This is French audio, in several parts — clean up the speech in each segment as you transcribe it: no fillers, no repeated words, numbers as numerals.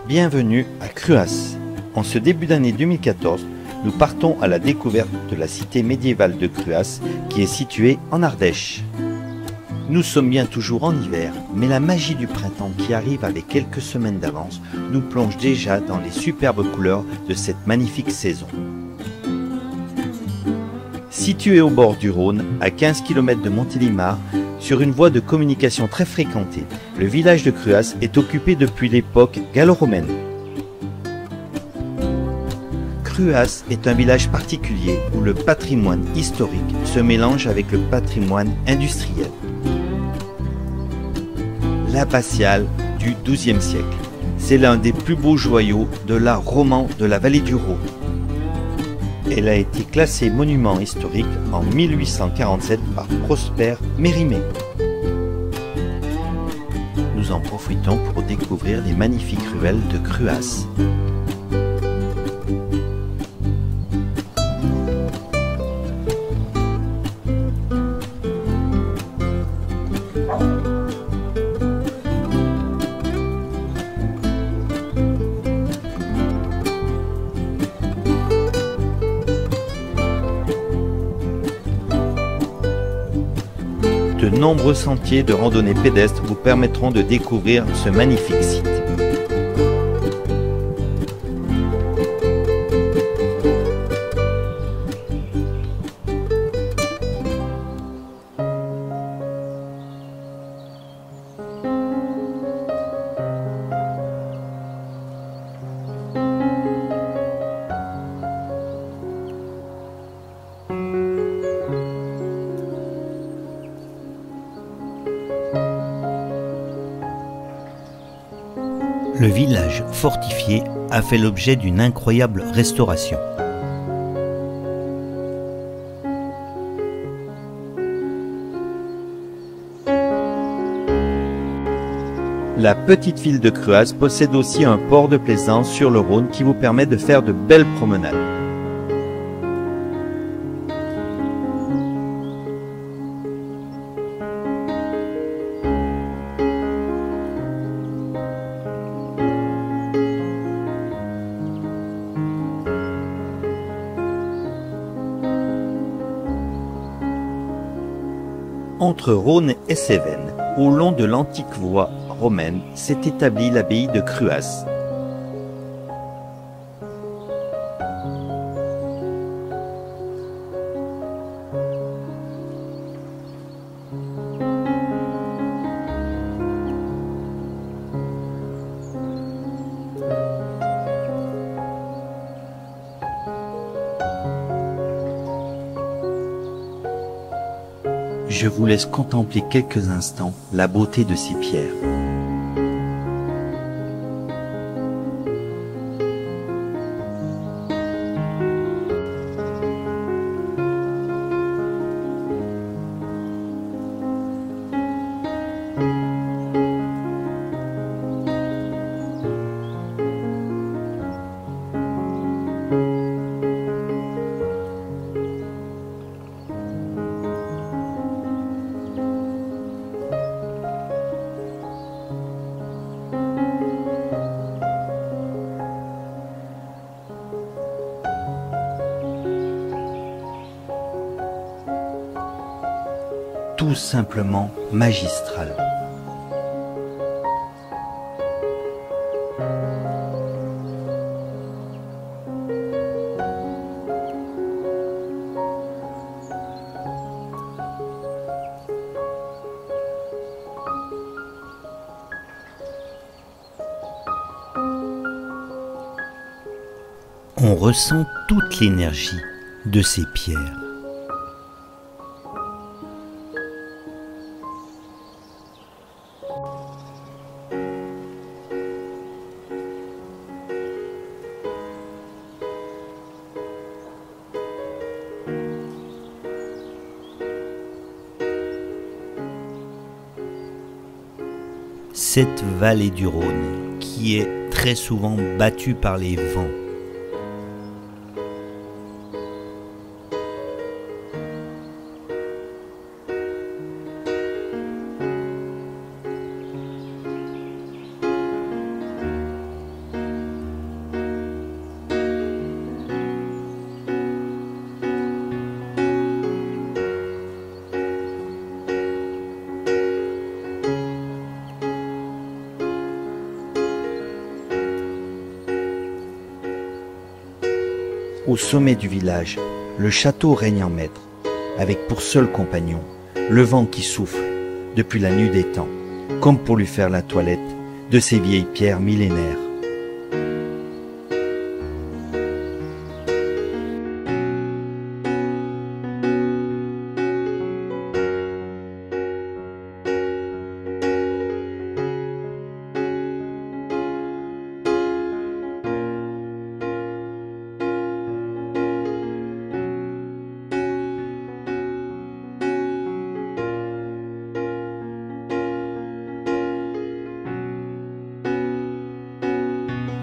Bienvenue à Cruas. En ce début d'année 2014, nous partons à la découverte de la cité médiévale de Cruas qui est située en Ardèche. Nous sommes bien toujours en hiver, mais la magie du printemps qui arrive avec quelques semaines d'avance nous plonge déjà dans les superbes couleurs de cette magnifique saison. Situé au bord du Rhône, à 15 km de Montélimar, sur une voie de communication très fréquentée, le village de Cruas est occupé depuis l'époque gallo-romaine. Cruas est un village particulier où le patrimoine historique se mélange avec le patrimoine industriel. L'abbatiale du XIIe siècle, c'est l'un des plus beaux joyaux de l'art roman de la vallée du Rhône. Elle a été classée monument historique en 1847 par Prosper Mérimée. Nous en profitons pour découvrir les magnifiques ruelles de Cruas. De nombreux sentiers de randonnée pédestre vous permettront de découvrir ce magnifique site. Le village fortifié a fait l'objet d'une incroyable restauration. La petite ville de Cruas possède aussi un port de plaisance sur le Rhône qui vous permet de faire de belles promenades. Entre Rhône et Cévennes, au long de l'antique voie romaine, s'est établie l'abbaye de Cruas. Je vous laisse contempler quelques instants la beauté de ces pierres. Tout simplement magistral. On ressent toute l'énergie de ces pierres. Cette vallée du Rhône qui est très souvent battue par les vents. Au sommet du village, le château règne en maître, avec pour seul compagnon le vent qui souffle depuis la nuit des temps, comme pour lui faire la toilette de ces vieilles pierres millénaires.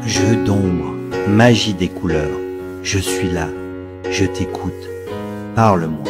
Jeu d'ombre, magie des couleurs, je suis là, je t'écoute, parle-moi.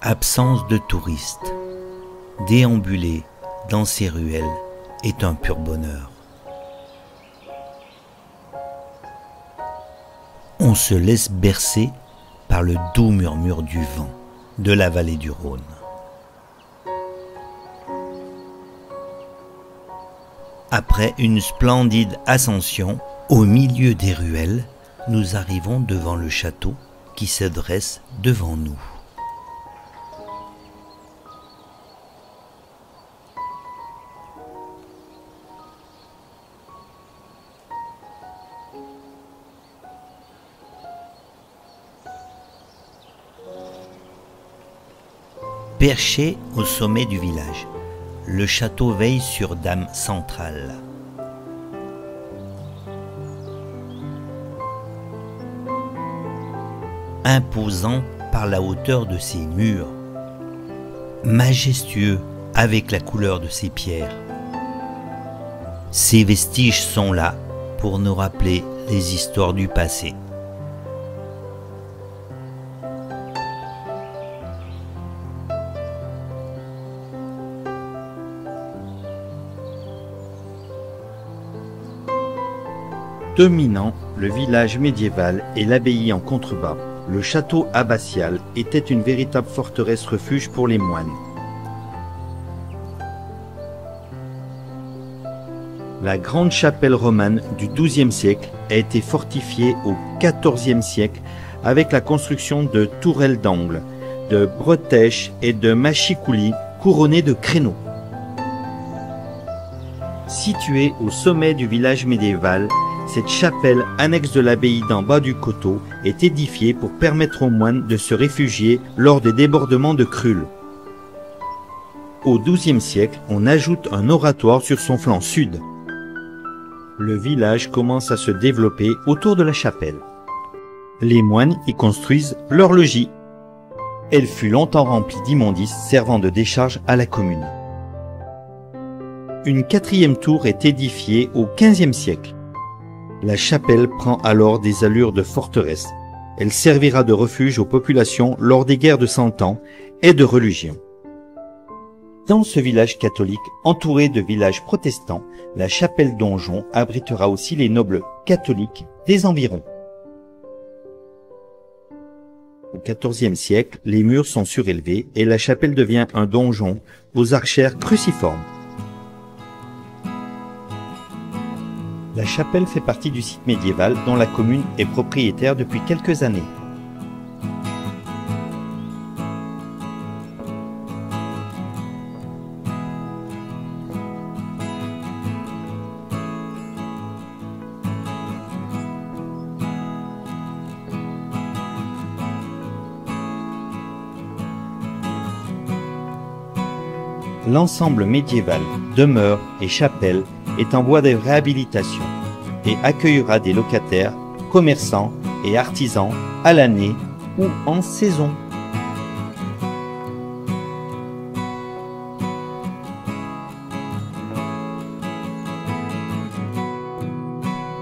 Absence de touristes. Déambuler dans ces ruelles est un pur bonheur. On se laisse bercer par le doux murmure du vent de la vallée du Rhône. Après une splendide ascension, au milieu des ruelles, nous arrivons devant le château qui se dresse devant nous. Perché au sommet du village, le château veille sur Dame centrale. Imposant par la hauteur de ses murs, majestueux avec la couleur de ses pierres. Ces vestiges sont là pour nous rappeler les histoires du passé. Dominant le village médiéval et l'abbaye en contrebas, le château abbatial était une véritable forteresse refuge pour les moines. La grande chapelle romane du XIIe siècle a été fortifiée au XIVe siècle avec la construction de tourelles d'angle, de bretèches et de machicoulis couronnées de créneaux. Située au sommet du village médiéval, cette chapelle annexe de l'abbaye d'en bas du coteau est édifiée pour permettre aux moines de se réfugier lors des débordements de crues. Au XIIe siècle, on ajoute un oratoire sur son flanc sud. Le village commence à se développer autour de la chapelle. Les moines y construisent leur logis. Elle fut longtemps remplie d'immondices servant de décharge à la commune. Une quatrième tour est édifiée au XVe siècle. La chapelle prend alors des allures de forteresse. Elle servira de refuge aux populations lors des guerres de Cent Ans et de religion. Dans ce village catholique, entouré de villages protestants, la chapelle donjon abritera aussi les nobles catholiques des environs. Au XIVe siècle, les murs sont surélevés et la chapelle devient un donjon aux archères cruciformes. La chapelle fait partie du site médiéval dont la commune est propriétaire depuis quelques années. L'ensemble médiéval, demeure et chapelle est en voie de réhabilitation et accueillera des locataires, commerçants et artisans à l'année ou en saison.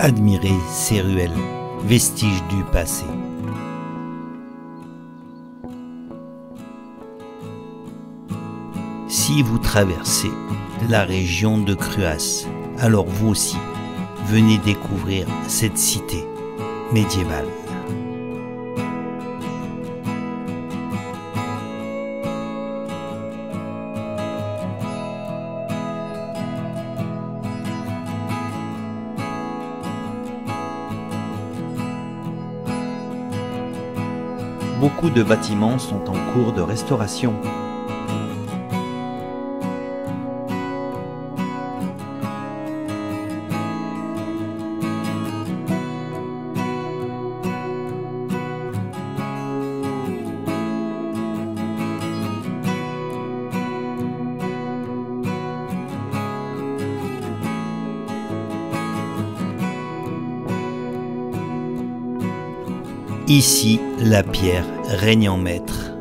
admirer ces ruelles, vestiges du passé. Si vous traversez la région de Cruas, alors vous aussi, venez découvrir cette cité médiévale. Beaucoup de bâtiments sont en cours de restauration. Ici, la pierre règne en maître.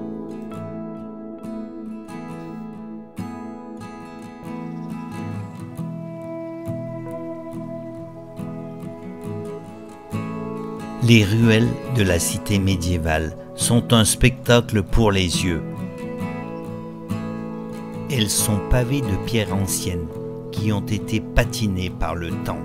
Les ruelles de la cité médiévale sont un spectacle pour les yeux. Elles sont pavées de pierres anciennes qui ont été patinées par le temps.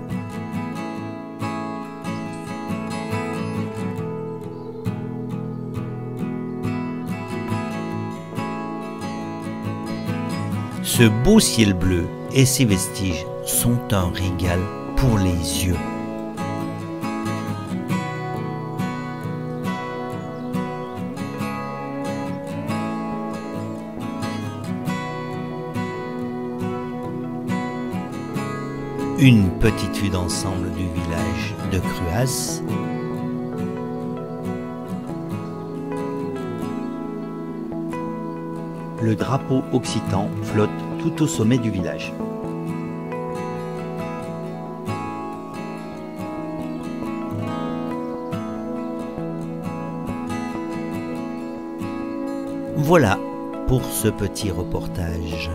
Ce beau ciel bleu et ses vestiges sont un régal pour les yeux. Une petite vue d'ensemble du village de Cruas. Le drapeau occitan flotte tout au sommet du village. Voilà pour ce petit reportage.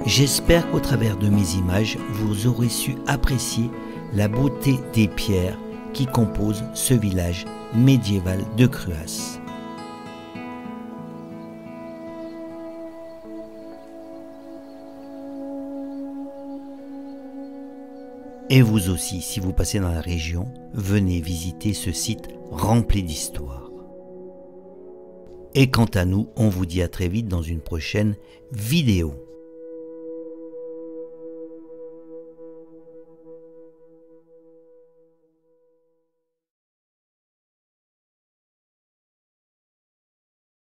J'espère qu'au travers de mes images, vous aurez su apprécier la beauté des pierres qui composent ce village médiéval de Cruas. Et vous aussi, si vous passez dans la région, venez visiter ce site rempli d'histoire. Et quant à nous, on vous dit à très vite dans une prochaine vidéo.